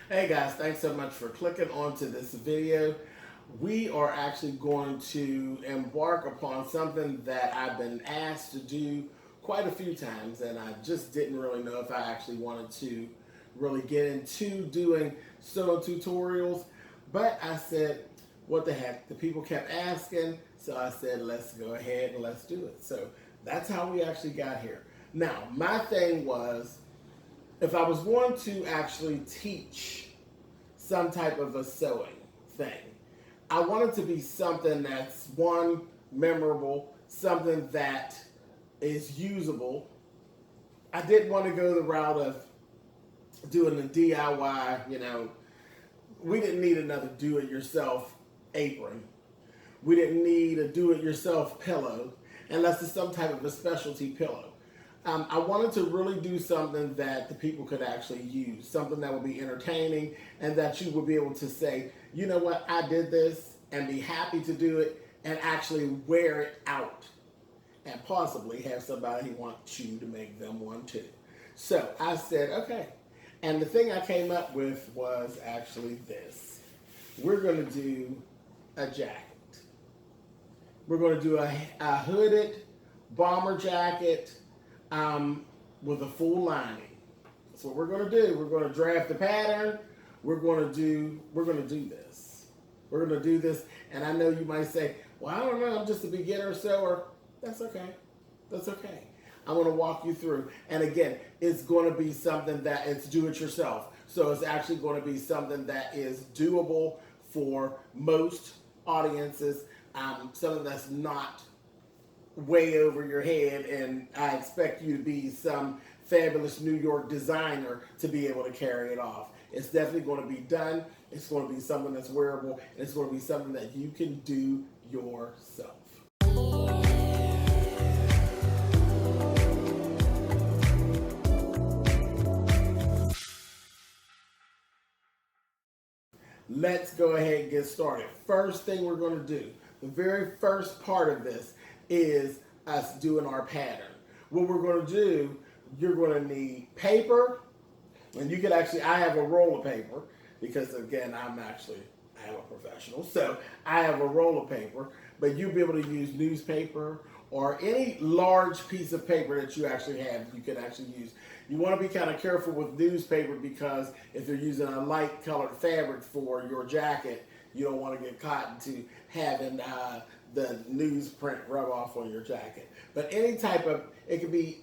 Hey guys, thanks so much for clicking onto this video. We are actually going to embark upon something that I've been asked to do quite a few times, and I just didn't really know if I actually wanted to really get into doing sewing tutorials. But I said, what the heck? The people kept asking, so I said, let's go ahead and let's do it. So that's how we actually got here. Now, my thing was, if I was going to actually teach some type of a sewing thing, I want it to be something that's one, memorable, something that is usable. I didn't want to go the route of doing the DIY, we didn't need another do-it-yourself apron. We didn't need a do-it-yourself pillow unless it's some type of a specialty pillow. I wanted to really do something that the people could actually use, something that would be entertaining and that you would be able to say, you know what, I did this, and be happy to do it and actually wear it out and possibly have somebody want you to make them one too. So I said, okay. And the thing I came up with was actually this. We're going to do a jacket. We're going to do a hooded bomber jacket with a full lining. That's what we're going to do. We're going to draft the pattern. We're going to do this. We're going to do this. And I know you might say, well, I don't know, I'm just a beginner sewer. That's okay. That's okay. I'm going to walk you through. And again, it's going to be something that it's do it yourself. So it's actually going to be something that is doable for most audiences, something that's not way over your head, and I expect you to be some fabulous New York designer to be able to carry it off. It's definitely going to be done. It's going to be something that's wearable, and it's going to be something that you can do yourself. Let's go ahead and get started. First thing we're going to do, the very first part of this is us doing our pattern. What we're going to do, you're going to need paper, and you can actually, I have a roll of paper because again, I am a professional, so I have a roll of paper, but you'll be able to use newspaper or any large piece of paper that you actually have, you can actually use. You want to be kind of careful with newspaper because if you're using a light colored fabric for your jacket, you don't want to get caught into having the newsprint rub off on your jacket. But any type of, it could be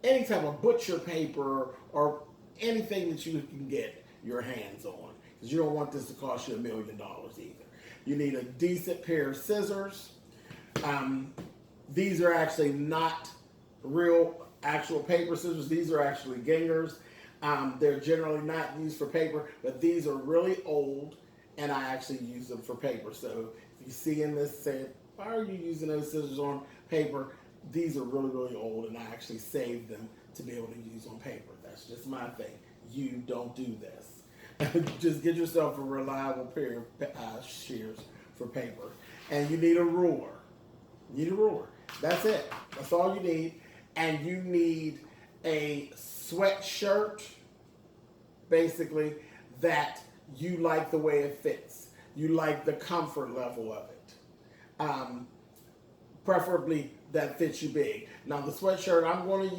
any type of butcher paper or anything that you can get your hands on, because you don't want this to cost you $1 million either. You need a decent pair of scissors. These are actually not real actual paper scissors. These are actually gingers. They're generally not used for paper, but these are really old, and I actually use them for paper. So if you see in this, say, why are you using those scissors on paper? These are really, really old, and I actually saved them to be able to use on paper. That's just my thing. You don't do this. Just get yourself a reliable pair of shears for paper. And you need a ruler. You need a ruler. That's it. That's all you need. And you need a sweatshirt, basically, that you like the way it fits. You like the comfort level of it. Preferably that fits you big. Now the sweatshirt I'm going to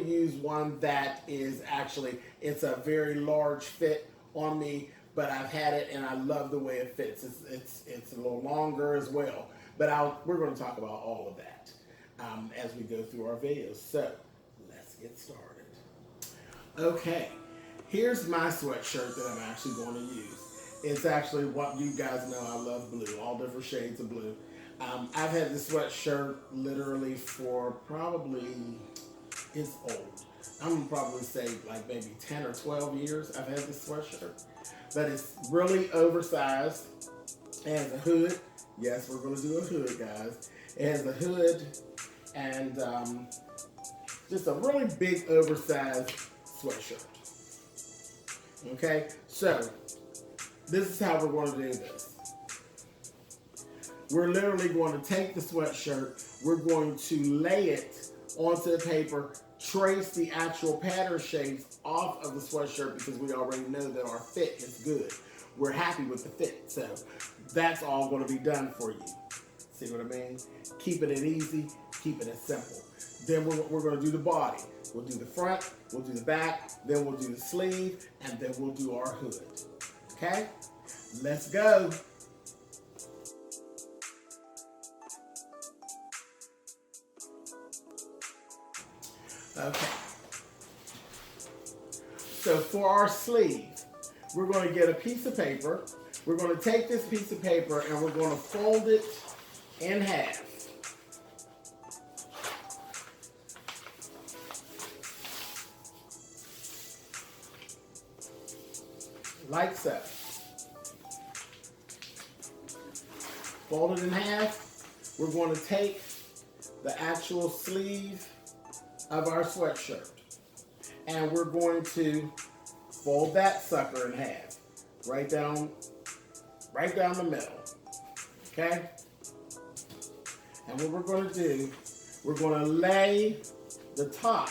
use one that is actually, it's a very large fit on me, but I've had it and I love the way it fits. It's a little longer as well. But we're going to talk about all of that as we go through our videos. So let's get started. Okay, here's my sweatshirt that I'm actually going to use. It's actually what you guys know, I love blue, all different shades of blue. I've had this sweatshirt literally for probably, it's old. I'm gonna probably say like maybe 10 or 12 years I've had this sweatshirt. But it's really oversized. It has a hood. Yes, we're gonna do a hood, guys. It has a hood and just a really big oversized sweatshirt. Okay, so this is how we're going to do this. We're literally going to take the sweatshirt, we're going to lay it onto the paper, trace the actual pattern shapes off of the sweatshirt because we already know that our fit is good. We're happy with the fit. So that's all going to be done for you. See what I mean? Keeping it easy, keeping it simple. Then we're going to do the body. We'll do the front, we'll do the back, then we'll do the sleeve, and then we'll do our hood. Okay? Let's go. Okay. So for our sleeve, we're going to get a piece of paper. We're going to take this piece of paper and we're going to fold it in half. Like so. Fold it in half. We're going to take the actual sleeve of our sweatshirt and we're going to fold that sucker in half, right down the middle. Okay? And what we're going to do, we're going to lay the top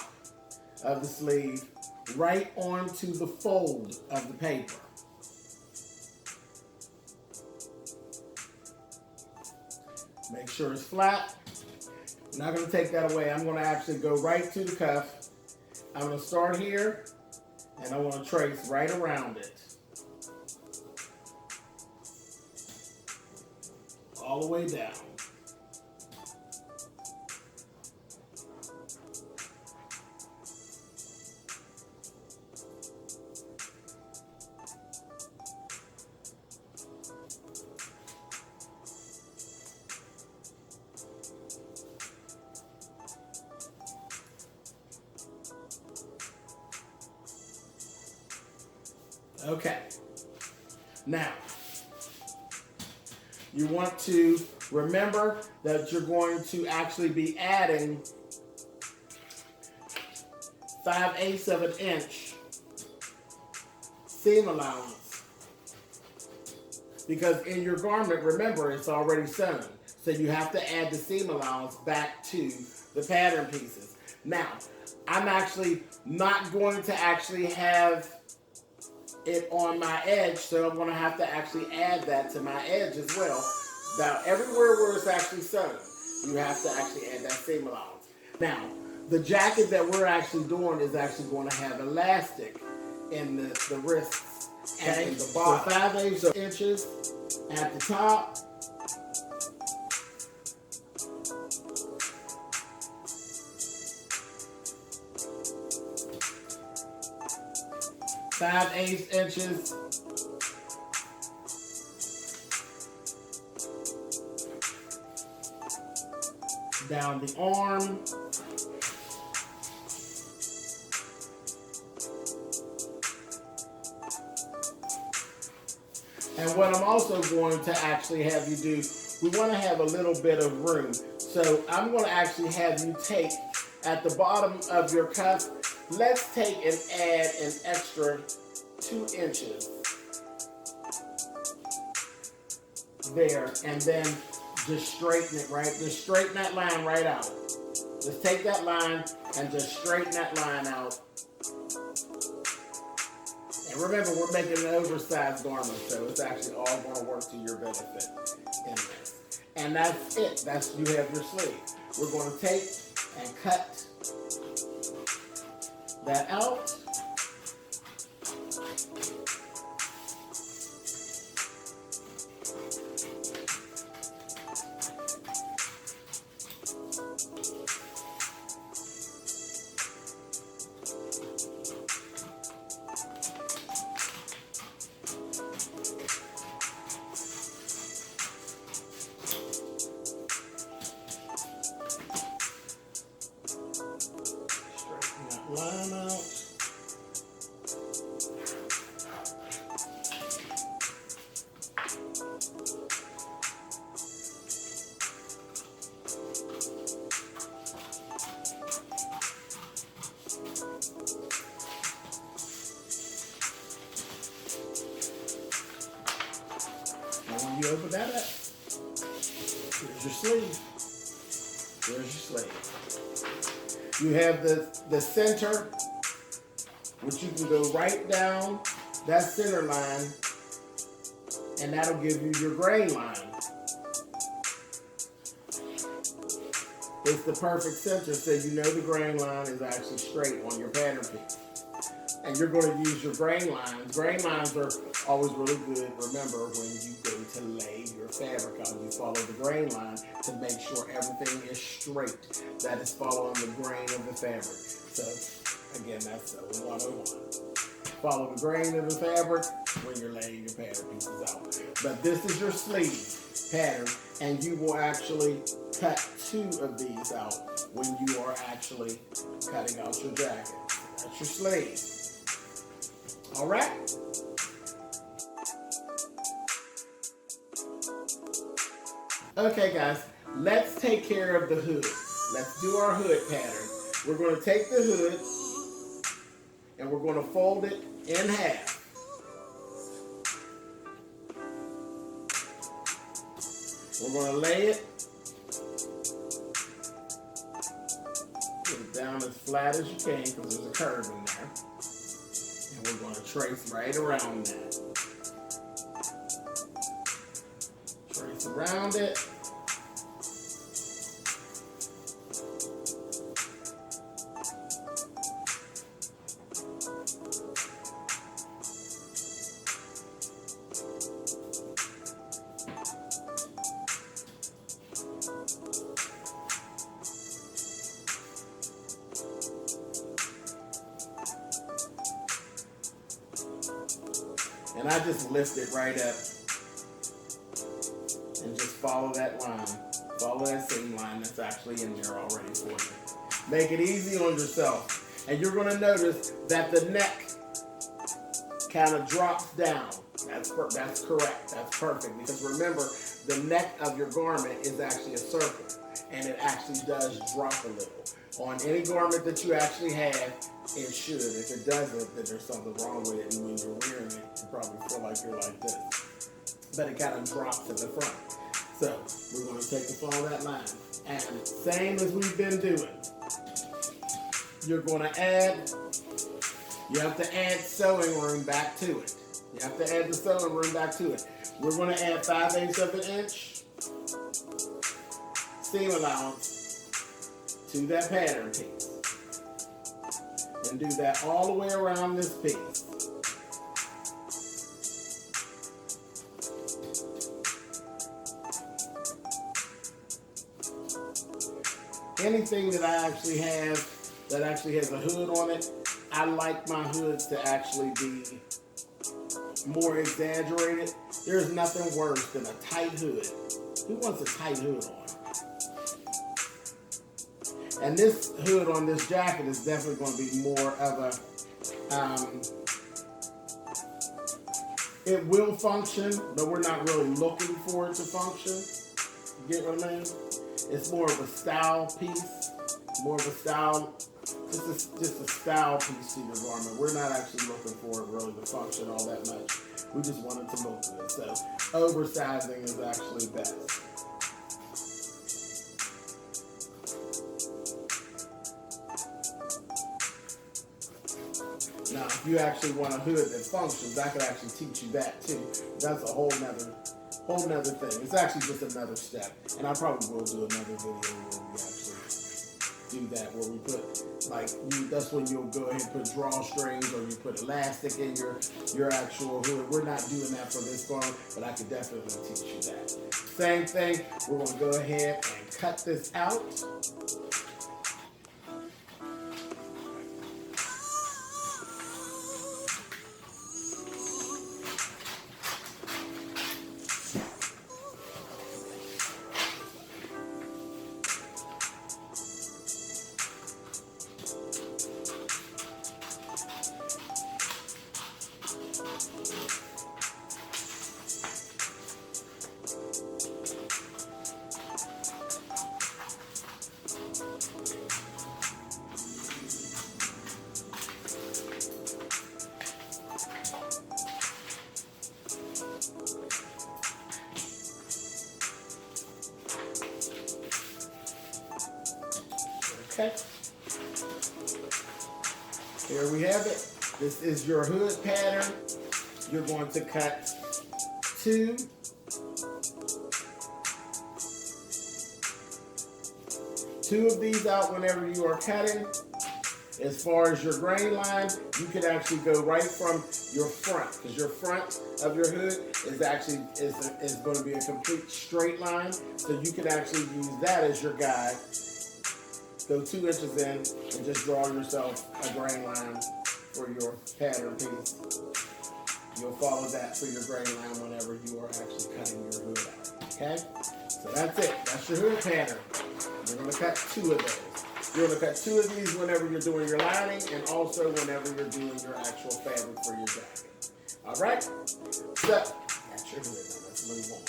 of the sleeve right onto the fold of the paper. Make sure it's flat. I'm not going to take that away. I'm going to actually go right to the cuff. I'm going to start here, and I want to trace right around it. All the way down. Okay, now you want to remember that you're going to actually be adding 5/8 of an inch seam allowance because in your garment, remember, it's already sewn, so you have to add the seam allowance back to the pattern pieces. Now, I'm actually not going to actually have it on my edge, so I'm going to have to actually add that to my edge as well. Now, everywhere where it's actually sewn, you have to actually add that seam allowance. Now, the jacket that we're actually doing is actually going to have elastic in the wrists and in the bottom. So 5/8 inches at the top. Five-eighths inches down the arm. And what I'm also going to actually have you do, we want to have a little bit of room. So I'm going to actually have you take at the bottom of your cuff, let's take and add an extra 2 inches there, and then just straighten it, right? Just straighten that line right out. Just take that line and just straighten that line out. And remember, we're making an oversized garment, so it's actually all going to work to your benefit in this. And that's it. That's, you have your sleeve. We're going to take and cut that out. Line out. And when you open that up, here's your sleeve. There's your sleeve. You have the center, which you can go right down that center line, and that'll give you your grain line. It's the perfect center, so you know the grain line is actually straight on your pattern piece. And you're going to use your grain lines. Grain lines are always really good. Remember, when you go to lay your fabric out, you follow the grain line to make sure everything is straight. That is following the grain of the fabric. So, again, that's 101. Follow the grain of the fabric when you're laying your pattern pieces out. But this is your sleeve pattern, and you will actually cut 2 of these out when you are actually cutting out your jacket. That's your sleeve. All right? Okay, guys, let's take care of the hood. Let's do our hood pattern. We're going to take the hood and we're going to fold it in half. We're going to lay it, put it down as flat as you can because there's a curve in there. And we're going to trace right around that. Trace around it. And I just lift it right up and just follow that line. Follow that same line that's actually in there already for you. Make it easy on yourself. And you're going to notice that the neck kind of drops down. That's correct. That's perfect. Because remember, the neck of your garment is actually a circle. And it actually does drop a little. On any garment that you actually have, it should. If it doesn't, then there's something wrong with it. And when you're wearing it, you probably feel like you're like this. But it kind of drops in the front. So we're going to take the follow that line. And same as we've been doing. You're going to add, you have to add sewing room back to it. You have to add the sewing room back to it. We're going to add 5/8 of an inch seam allowance to that pattern piece. And do that all the way around this piece. Anything that I actually have that actually has a hood on it, I like my hoods to actually be more exaggerated. There's nothing worse than a tight hood. Who wants a tight hood on? And this hood on this jacket is definitely going to be more of a, it will function, but we're not really looking for it to function. You get what I mean? It's more of a style piece, more of a style, just a style piece to your garment. We're not actually looking for it really to function all that much. We just want it to look good. So oversizing is actually best. Now, if you actually want a hood that functions, I could actually teach you that too. That's a whole nother thing. It's actually just another step. And I probably will do another video where we actually do that, where we put, that's when you'll go ahead and put drawstrings or you put elastic in your actual hood. We're not doing that for this garment, but I could definitely teach you that. Same thing, we're going to go ahead and cut this out. Okay. Here we have it. This is your hood pattern. You're going to cut two of these out whenever you are cutting. As far as your grain line, you can actually go right from your front, because your front of your hood is actually is going to be a complete straight line. So you can actually use that as your guide. Go 2 inches in and just draw yourself a grain line for your pattern piece. You'll follow that for your grain line whenever you are actually cutting your hood out. Okay? So that's it. That's your hood pattern. You're going to cut 2 of those. You're going to cut 2 of these whenever you're doing your lining and also whenever you're doing your actual fabric for your jacket. All right? So, that's your hood. Now let's move on.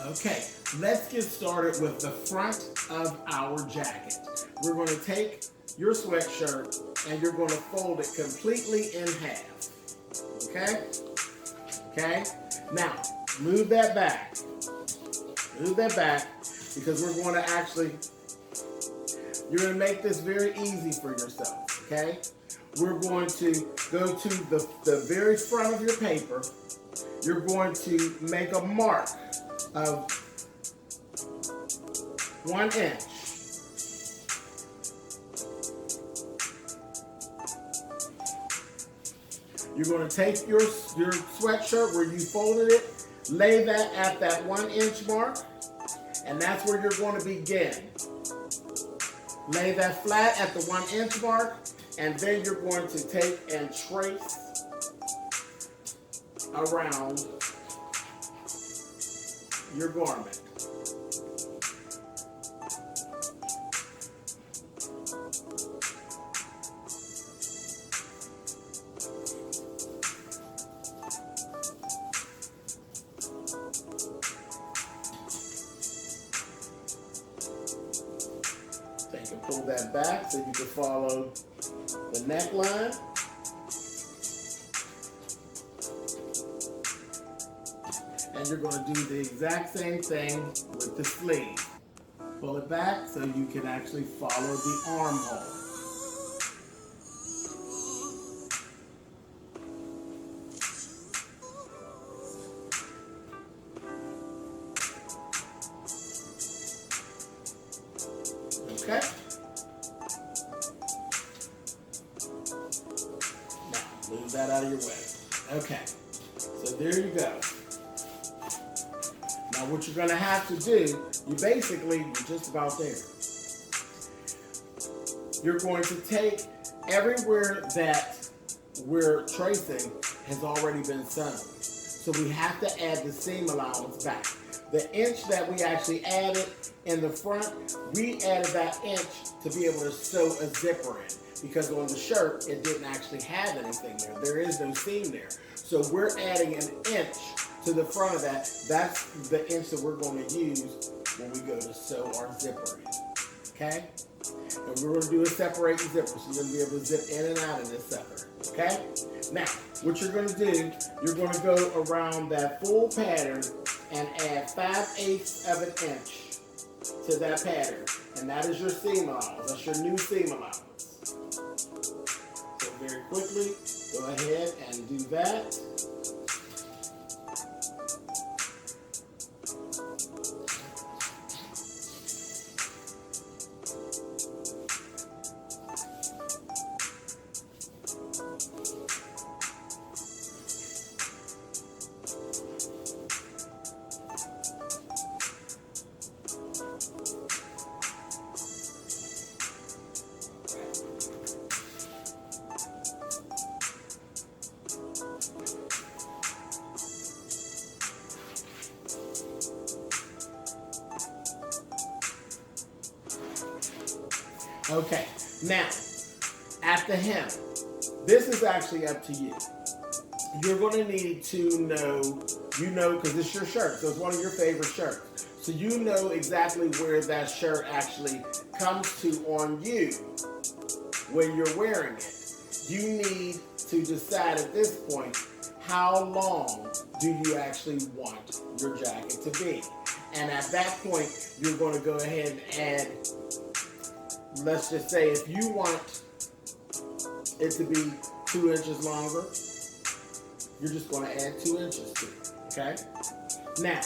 Okay, let's get started with the front of our jacket. We're going to take your sweatshirt and you're going to fold it completely in half. Okay? Okay? Now, move that back. Move that back because we're going to actually, you're going to make this very easy for yourself. Okay? We're going to go to the very front of your paper. You're going to make a mark of 1 inch. You're going to take your sweatshirt where you folded it, lay that at that 1 inch mark, and that's where you're going to begin. Lay that flat at the 1 inch mark, and then you're going to take and trace around your garment. Take and pull that back so you can follow the neckline. And you're going to do the exact same thing with the sleeve. Pull it back so you can actually follow the armhole. Okay? Now, move that out of your way. Okay, so there you go. Now what you're going to have to do, you're just about there. You're going to take everywhere that we're tracing has already been sewn. So we have to add the seam allowance back. The inch that we actually added in the front, we added that inch to be able to sew a zipper in. Because on the shirt, it didn't actually have anything there. There is no seam there. So we're adding an inch to the front of that. That's the inch that we're going to use when we go to sew our zipper in. Okay? And we're going to do a separate zipper. So you're going to be able to zip in and out of this sucker. Okay? Now, what you're going to do, you're going to go around that full pattern and add 5/8 of an inch to that pattern. And that is your seam allowance. That's your new seam allowance. So very quickly, go ahead and do that. Okay, now, at the hem, this is actually up to you. You're going to need to know, because it's your shirt, so it's one of your favorite shirts. So you know exactly where that shirt actually comes to on you when you're wearing it. You need to decide at this point how long do you actually want your jacket to be? And at that point, you're going to go ahead and add, let's just say if you want it to be 2 inches longer, you're just going to add 2 inches to it, okay? Now,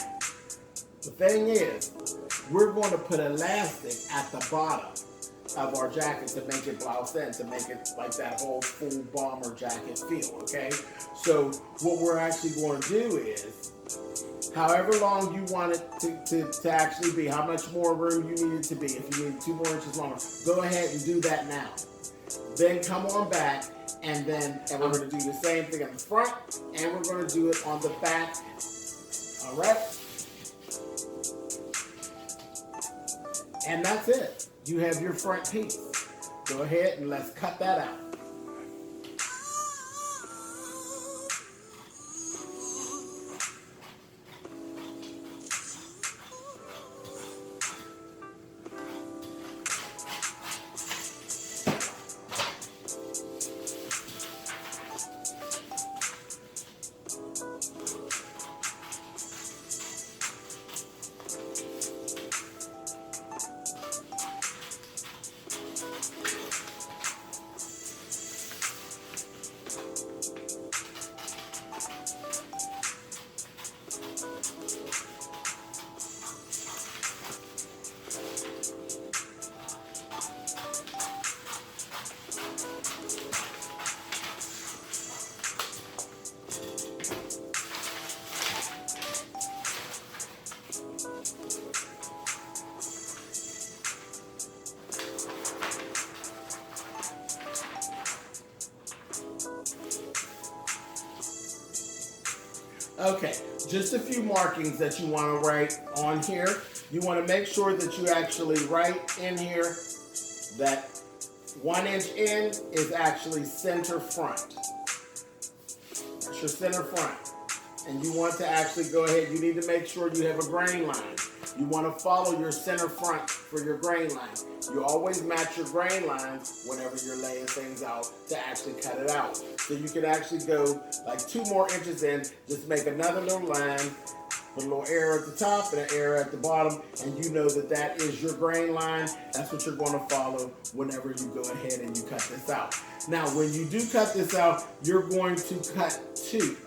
the thing is, we're going to put elastic at the bottom of our jacket to make it blouse in, to make it like that whole full bomber jacket feel, okay? So what we're actually going to do is, however long you want it to actually be, how much more room you need it to be, if you need 2 more inches longer, go ahead and do that now. Then come on back, and we're going to do the same thing in the front, and we're going to do it on the back, all right? And that's it. You have your front piece. Go ahead and let's cut that out. Okay, just a few markings that you want to write on here. You want to make sure that you actually write in here that 1 inch in is actually center front. That's your center front. And you want to actually go ahead, you need to make sure you have a grain line. You want to follow your center front for your grain line. You always match your grain lines whenever you're laying things out to actually cut it out. So you can actually go like 2 more inches in, just make another little line, put a little arrow at the top and an arrow at the bottom, and you know that that is your grain line. That's what you're going to follow whenever you go ahead and you cut this out. Now, when you do cut this out, you're going to cut 2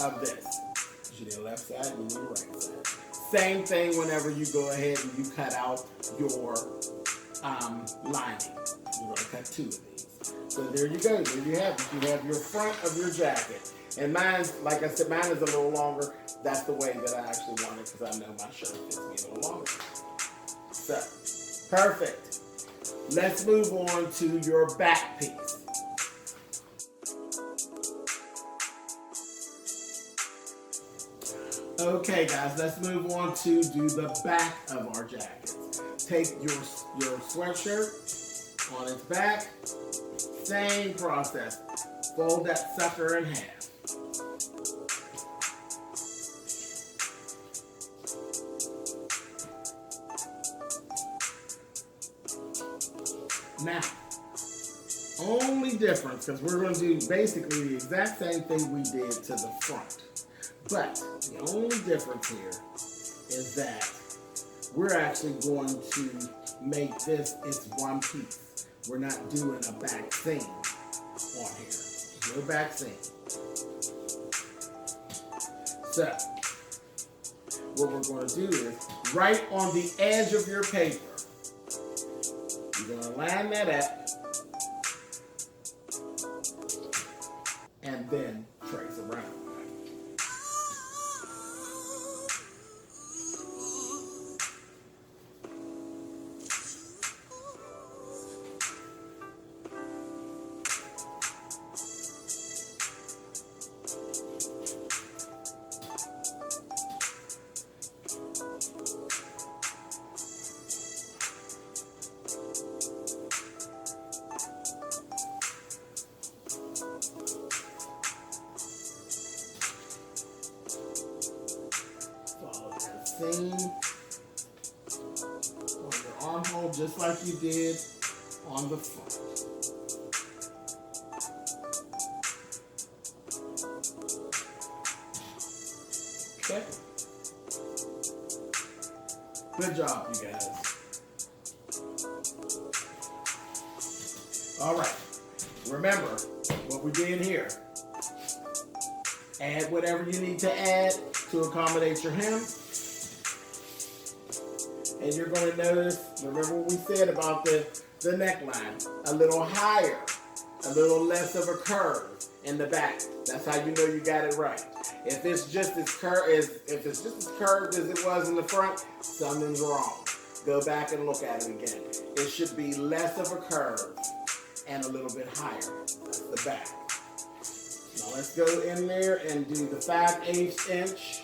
of this. You need a left side, you need a right side. Same thing whenever you go ahead and you cut out your lining. You're going to cut 2 of these. So there you go. There you have it. You have your front of your jacket. And mine, like I said, mine is a little longer. That's the way that I actually want it because I know my shirt fits me a little longer. So, perfect. Let's move on to your back piece. Okay, guys, let's move on to do the back of our jacket. Take your sweatshirt on its back. Same process. Fold that sucker in half. Now, only difference, because we're going to do basically the exact same thing we did to the front. But the only difference here is that we're actually going to make this its one piece. We're not doing a back seam on here. No back seam. So, what we're going to do is, right on the edge of your paper, you're going to line that up and then trace around. Seam on your armhole just like you did on the front. Good job, you guys. All right. Remember what we did here. Add whatever you need to add to accommodate your hem. And you're going to notice, remember what we said about the neckline, a little higher, a little less of a curve in the back. That's how you know you got it right. If it's just as curved as it was in the front, something's wrong. Go back and look at it again. It should be less of a curve and a little bit higher. That's the back. Now let's go in there and do the 5/8 inch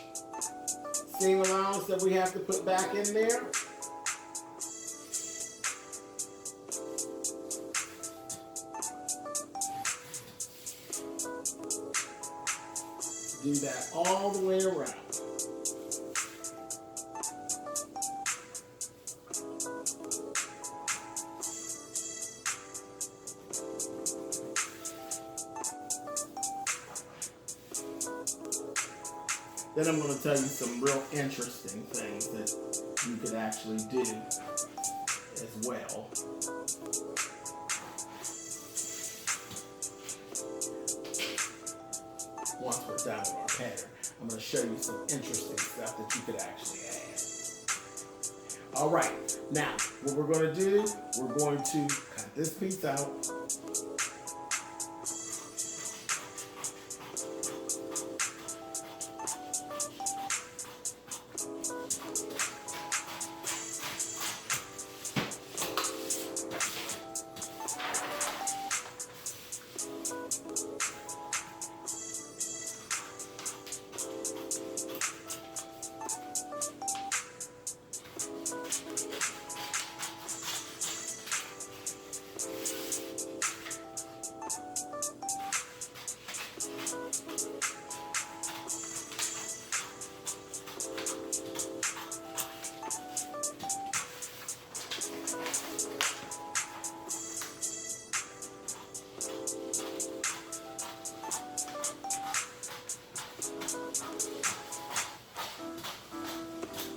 seam allowance that we have to put back in there. Do that all the way around. Then I'm going to tell you some real interesting things that you could actually do as well. Once we're done with our pattern, I'm going to show you some interesting stuff that you could actually add. All right, now what we're going to do, we're going to cut this piece out.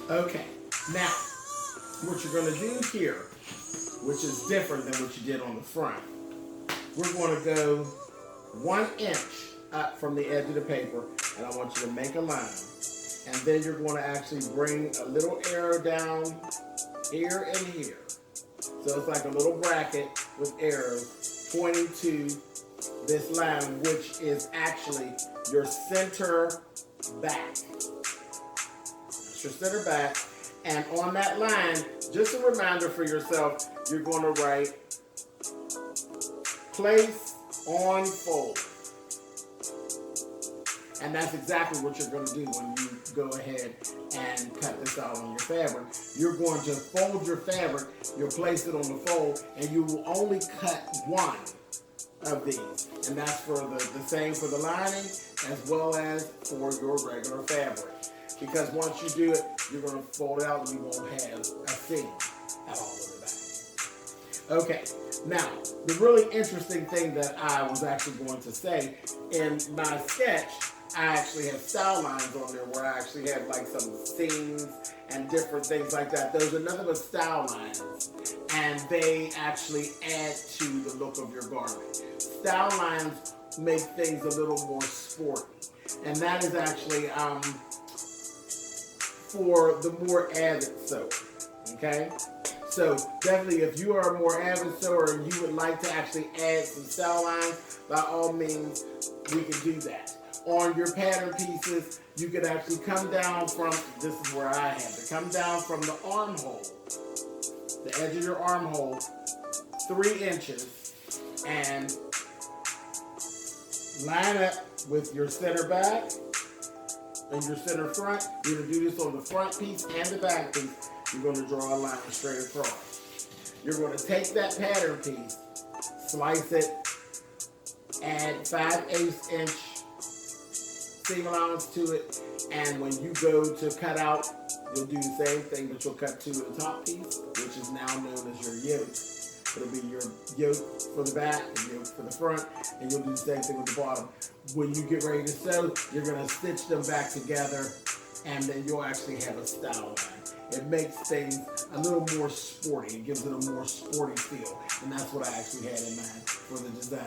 Okay, now what you're going to do here, which is different than what you did on the front, we're going to go 1 inch up from the edge of the paper, and I want you to make a line. And then you're going to actually bring a little arrow down here and here. So it's like a little bracket with arrows pointing to this line, which is actually your center back. Your center back, and on that line, just a reminder for yourself, you're going to write place on fold. And that's exactly what you're going to do when you go ahead and cut this out on your fabric. You're going to fold your fabric, you'll place it on the fold, and you will only cut one of these. And that's for the same for the lining as well as for your regular fabric. Because once you do it, you're going to fold it out and you won't have a seam at all in the back. Okay, now, the really interesting thing that I was actually going to say, in my sketch, I actually have style lines on there where I actually have like some seams and different things like that. Those are nothing but style lines, and they actually add to the look of your garment. Style lines make things a little more sporty, and that is actually for the more avid sewer, okay? So definitely if you are a more avid sewer and you would like to actually add some style lines, by all means, we can do that. On your pattern pieces, you could actually come down from, this is where I have to, come down from the armhole, the edge of your armhole, 3 inches, and line up with your center back and your center front. You're going to do this on the front piece and the back piece. You're going to draw a line straight across. You're going to take that pattern piece, slice it, add 5/8 inch seam allowance to it, and when you go to cut out, you'll do the same thing, but you'll cut to the top piece, which is now known as your yoke. It'll be your yoke for the back and yoke for the front, and you'll do the same thing with the bottom. When you get ready to sew, you're going to stitch them back together, and then you'll actually have a style line. it makes things a little more sporty. It gives it a more sporty feel. And that's what I actually had in mind for the design.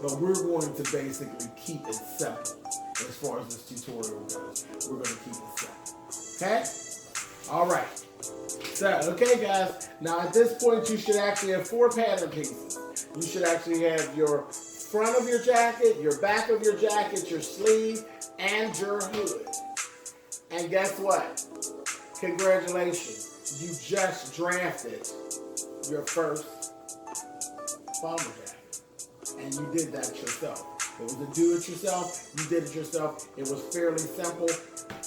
But we're going to basically keep it simple as far as this tutorial goes. We're going to keep it simple. Okay? All right. So, okay guys, now at this point you should actually have 4 pattern pieces. You should actually have your front of your jacket, your back of your jacket, your sleeve, and your hood. And guess what? Congratulations. You just drafted your first bomber jacket. And you did that yourself. It was a do-it-yourself. You did it yourself. It was fairly simple,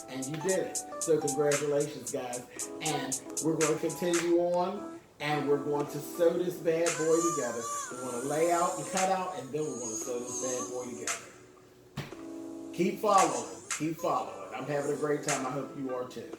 and you did it. So congratulations, guys. And we're going to continue on, and we're going to sew this bad boy together. We're going to lay out and cut out, and then we're going to sew this bad boy together. Keep following. Keep following. I'm having a great time. I hope you are too.